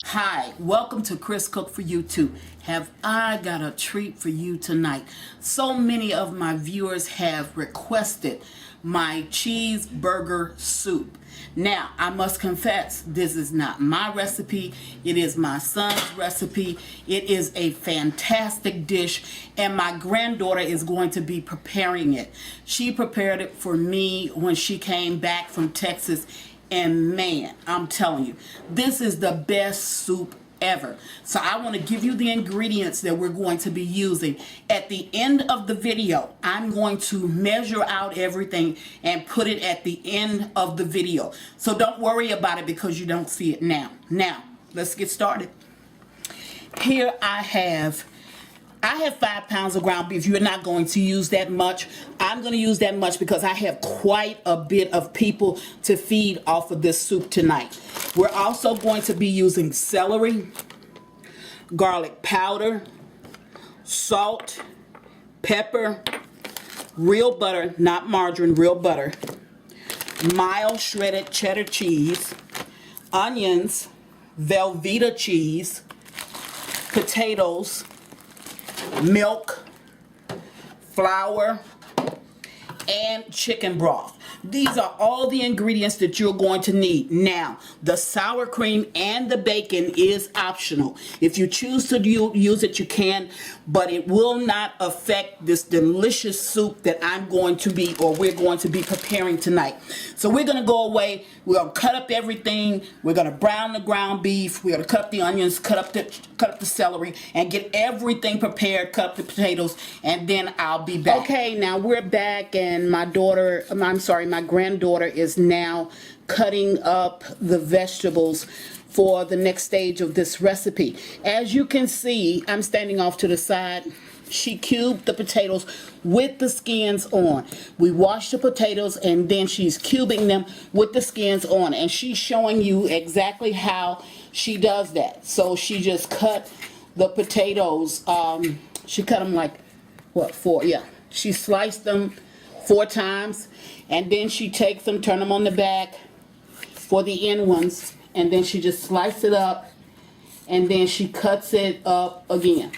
Hi, welcome to Chris Cook for You Too. Have I got a treat for you tonight? So many of my viewers have requested my cheeseburger soup. Now, I must confess, this is not my recipe. It is my son's recipe. It is a fantastic dish, and my granddaughter is going to be preparing it. She prepared it for me when she came back from Texas. And man, I'm telling you, this is the best soup ever. So I want to give you the ingredients that we're going to be using. At the end of the video, I'm going to measure out everything and put it at the end of the video. So don't worry about it because you don't see it now. Now, let's get started. Here I have 5 pounds of ground beef. You're not going to use that much. I'm going to use that much because I have quite a bit of people to feed off of this soup tonight. We're also going to be using celery, garlic powder, salt, pepper, real butter, not margarine, real butter, mild shredded cheddar cheese, onions, Velvetta cheese, potatoes, milk, flour, and chicken broth. These are all the ingredients that you're going to need. Now, the sour cream and the bacon is optional. If you choose to use it, you can, but it will not affect this delicious soup that we're going to be preparing tonight. So we're going to go away. We're going to cut up everything. We're going to brown the ground beef. We're going to cut up the onions, cut up the celery, and get everything prepared, cut up the potatoes, and then I'll be back. Okay, now we're back, and my granddaughter is now cutting up the vegetables for the next stage of this recipe. As you can see, I'm standing off to the side. She cubed the potatoes with the skins on. We washed the potatoes and then she's cubing them with the skins on, and she's showing you exactly how she does that. So she just cut the potatoes, she cut them like, what, 4? Yeah. She sliced them 4 times, and then she takes them, turn them on the back for the end ones, and then she just slices it up, and then she cuts it up again.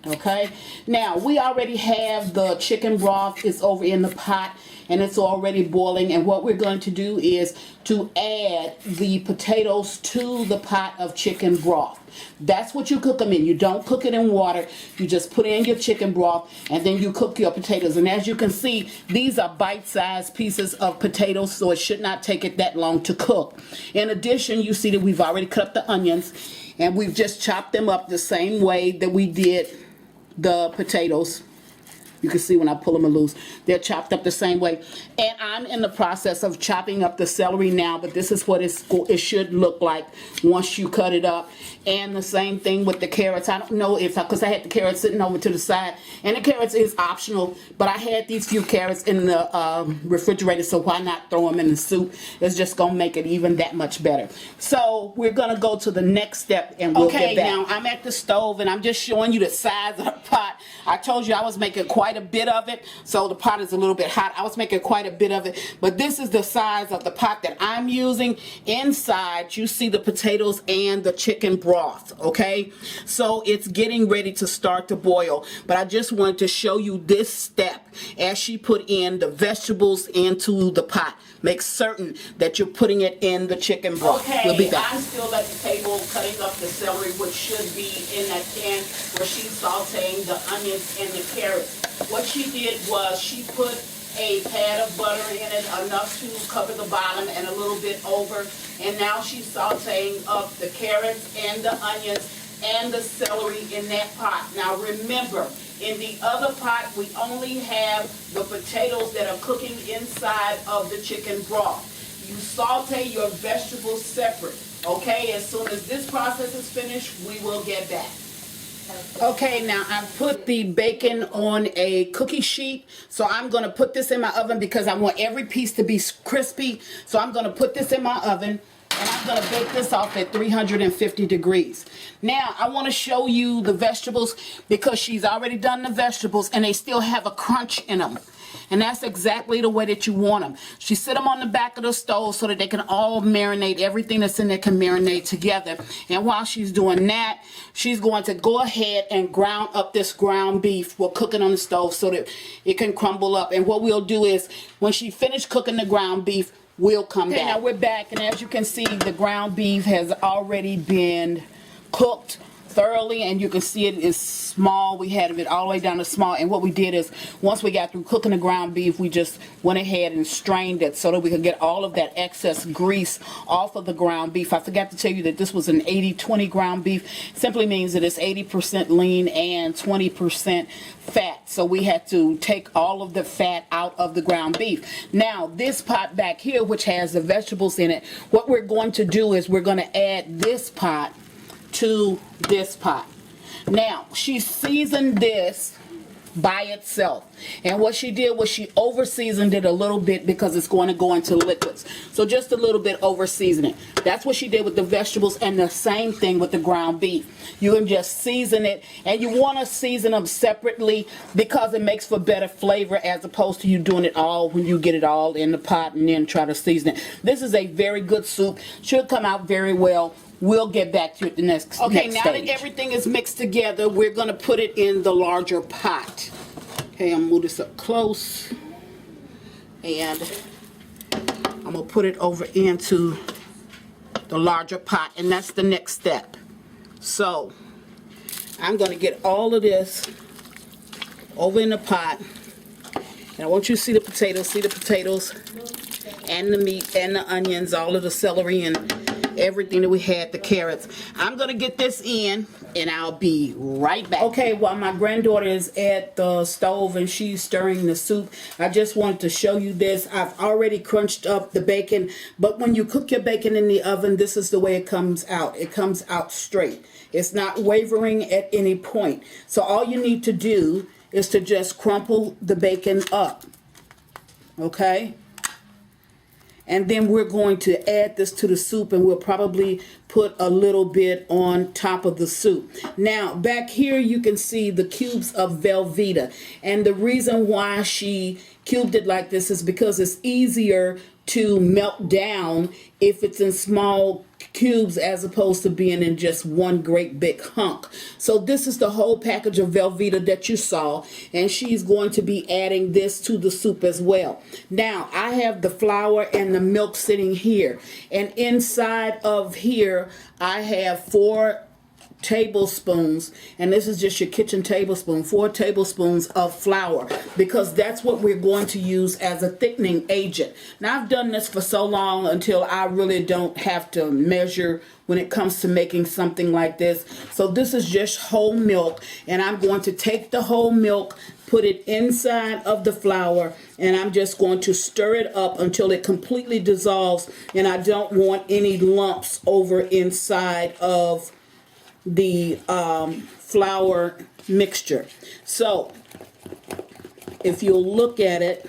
Okay, now we already have the chicken broth. It's over in the pot and it's already boiling, and what we're going to do is to add the potatoes to the pot of chicken broth. That's what you cook them in. You don't cook it in water. You just put in your chicken broth and then you cook your potatoes. And as you can see, these are bite-sized pieces of potatoes, so it should not take it that long to cook. In addition, you see that we've already cut up the onions, and we've just chopped them up the same way that we did the potatoes. You can see when I pull them loose, they're chopped up the same way. And I'm in the process of chopping up the celery now, but this is what it should look like once you cut it up. And the same thing with the carrots. I don't know if, because I had the carrots sitting over to the side, and the carrots is optional, but I had these few carrots in the refrigerator, so why not throw them in the soup? It's just going to make it even that much better. So we're going to go to the next step, and we'll get back. Now I'm at the stove, and I'm just showing you the size of the pot. I told you I was making quite a bit of it, so the pot is a little bit hot. I was making quite a bit of it, but this is the size of the pot that I'm using. Inside, you see the potatoes and the chicken broth, okay? So it's getting ready to start to boil, but I just wanted to show you this step as she put in the vegetables into the pot. Make certain that you're putting it in the chicken broth. Okay, we'll be back. I'm still at the table cutting up the celery, which should be in that pan where she's sauteing the onions and the carrots. What she did was she put a pad of butter in it, enough to cover the bottom and a little bit over, and now she's sauteing up the carrots and the onions and the celery in that pot. Now remember, in the other pot, we only have the potatoes that are cooking inside of the chicken broth. You saute your vegetables separate, okay? As soon as this process is finished, we will get back. Okay, now I've put the bacon on a cookie sheet, so I'm going to put this in my oven because I want every piece to be crispy. So I'm going to put this in my oven, and I'm going to bake this off at 350 degrees. Now, I want to show you the vegetables because she's already done the vegetables, and they still have a crunch in them. And that's exactly the way that you want them. She set them on the back of the stove so that they can all marinate. Everything that's in there can marinate together. And while she's doing that, she's going to go ahead and ground up this ground beef. We'll cook it on the stove so that it can crumble up. And what we'll do is, when she finished cooking the ground beef, we'll come back. Now we're back, and as you can see, the ground beef has already been cooked thoroughly, and you can see it is small. We had it all the way down to small, and what we did is, once we got through cooking the ground beef, we just went ahead and strained it so that we could get all of that excess grease off of the ground beef. I forgot to tell you that this was an 80-20 ground beef. Simply means that it's 80% lean and 20% fat. So we had to take all of the fat out of the ground beef. Now this pot back here, which has the vegetables in it, what we're going to do is we're going to add this pot to this pot. Now she seasoned this by itself, and what she did was she over seasoned it a little bit because it's going to go into liquids, so just a little bit over seasoning. That's what she did with the vegetables, and the same thing with the ground beef. You can just season it, and you want to season them separately because it makes for better flavor, as opposed to you doing it all when you get it all in the pot and then try to season it. This is a very good soup, should come out very well. We'll get back to it the next stage. Okay, now that everything is mixed together, we're going to put it in the larger pot. Okay, I'm going to move this up close. And I'm going to put it over into the larger pot. And that's the next step. So, I'm going to get all of this over in the pot. And I want you to see the potatoes and the meat and the onions, all of the celery and everything that we had, the carrots. I'm gonna get this in and I'll be right back. Okay, while my granddaughter is at the stove and she's stirring the soup, I just wanted to show you this. I've already crunched up the bacon, but when you cook your bacon in the oven, this is the way it comes out. It comes out straight. It's not wavering at any point. So all you need to do is to just crumple the bacon up. Okay? And then we're going to add this to the soup, and we'll probably put a little bit on top of the soup. Now, back here you can see the cubes of Velvetta. And the reason why she cubed it like this is because it's easier to melt down if it's in small cubes as opposed to being in just one great big hunk. So this is the whole package of Velvetta that you saw, and she's going to be adding this to the soup as well. Now I have the flour and the milk sitting here, and inside of here I have 4 tablespoons, and this is just your kitchen tablespoon, 4 tablespoons of flour, because that's what we're going to use as a thickening agent. Now I've done this for so long until I really don't have to measure when it comes to making something like this. So this is just whole milk, and I'm going to take the whole milk, put it inside of the flour, and I'm just going to stir it up until it completely dissolves, and I don't want any lumps over inside of the flour mixture. So if you'll look at it,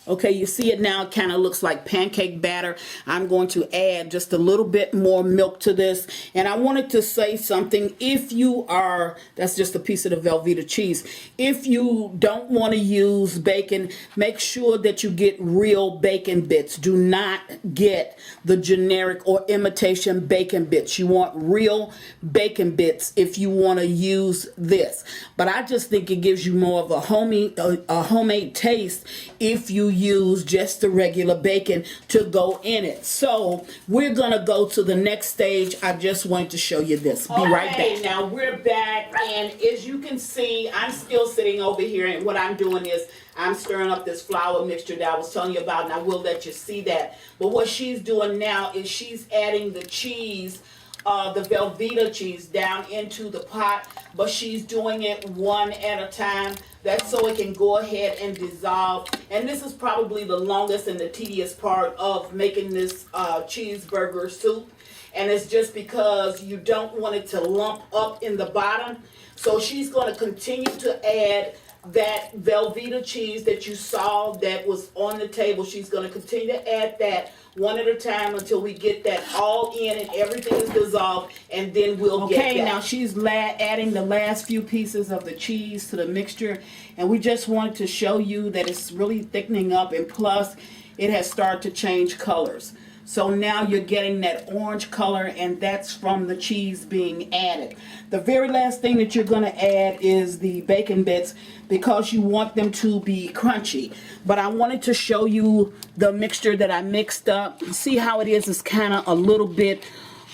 okay, you see it now, it kind of looks like pancake batter. I'm going to add just a little bit more milk to this. And I wanted to say something. If you are, that's just a piece of the Velvetta cheese. If you don't want to use bacon, make sure that you get real bacon bits. Do not get the generic or imitation bacon bits. You want real bacon bits if you want to use this. But I just think it gives you more of a homemade taste if you use just the regular bacon to go in it. So we're gonna go to the next stage. I just wanted to show you this. Be right back. Now we're back, and as you can see, I'm still sitting over here, and what I'm doing is I'm stirring up this flour mixture that I was telling you about, and I will let you see that. But what she's doing now is she's adding the cheese, the Velvetta cheese, down into the pot, but she's doing it one at a time. That's so it can go ahead and dissolve. And this is probably the longest and the tedious part of making this cheeseburger soup. And it's just because you don't want it to lump up in the bottom. So she's going to continue to add that Velvetta cheese that you saw that was on the table. She's going to continue to add that one at a time until we get that all in and everything is dissolved, and then we'll get that. Okay, now she's adding the last few pieces of the cheese to the mixture, and we just wanted to show you that it's really thickening up, and plus it has started to change colors. So now you're getting that orange color, and that's from the cheese being added. The very last thing that you're going to add is the bacon bits because you want them to be crunchy. But I wanted to show you the mixture that I mixed up. See how it is? It's kind of a little bit,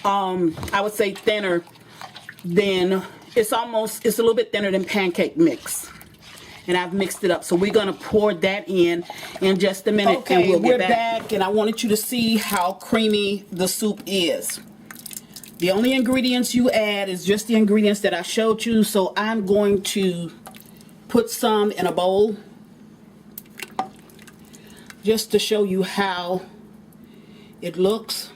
I would say thinner than, it's a little bit thinner than pancake mix. And I've mixed it up. So we're going to pour that in just a minute. Okay, and we're back, and I wanted you to see how creamy the soup is. The only ingredients you add is just the ingredients that I showed you. So I'm going to put some in a bowl just to show you how it looks.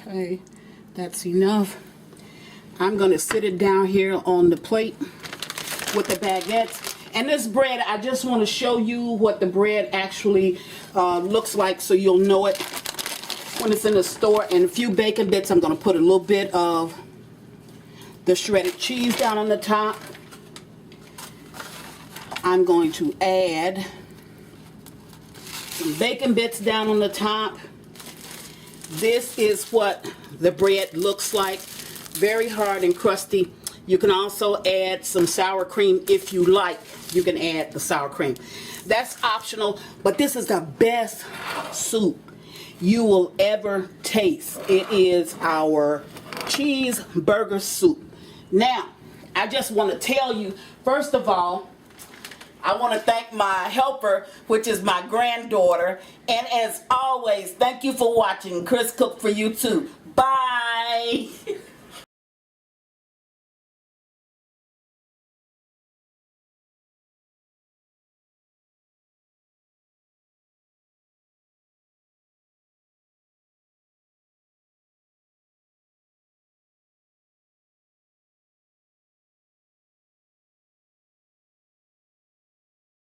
Okay, that's enough. I'm going to sit it down here on the plate with the baguettes. And this bread, I just want to show you what the bread actually looks like so you'll know it when it's in the store. And a few bacon bits. I'm going to put a little bit of the shredded cheese down on the top. I'm going to add some bacon bits down on the top. This is what the bread looks like. Very hard and crusty. You can also add some sour cream if you like. You can add the sour cream. That's optional, but this is the best soup you will ever taste. It is our cheeseburger soup. Now, I just want to tell you, first of all, I want to thank my helper, which is my granddaughter. And as always, thank you for watching. Chris Cook for you too. Bye.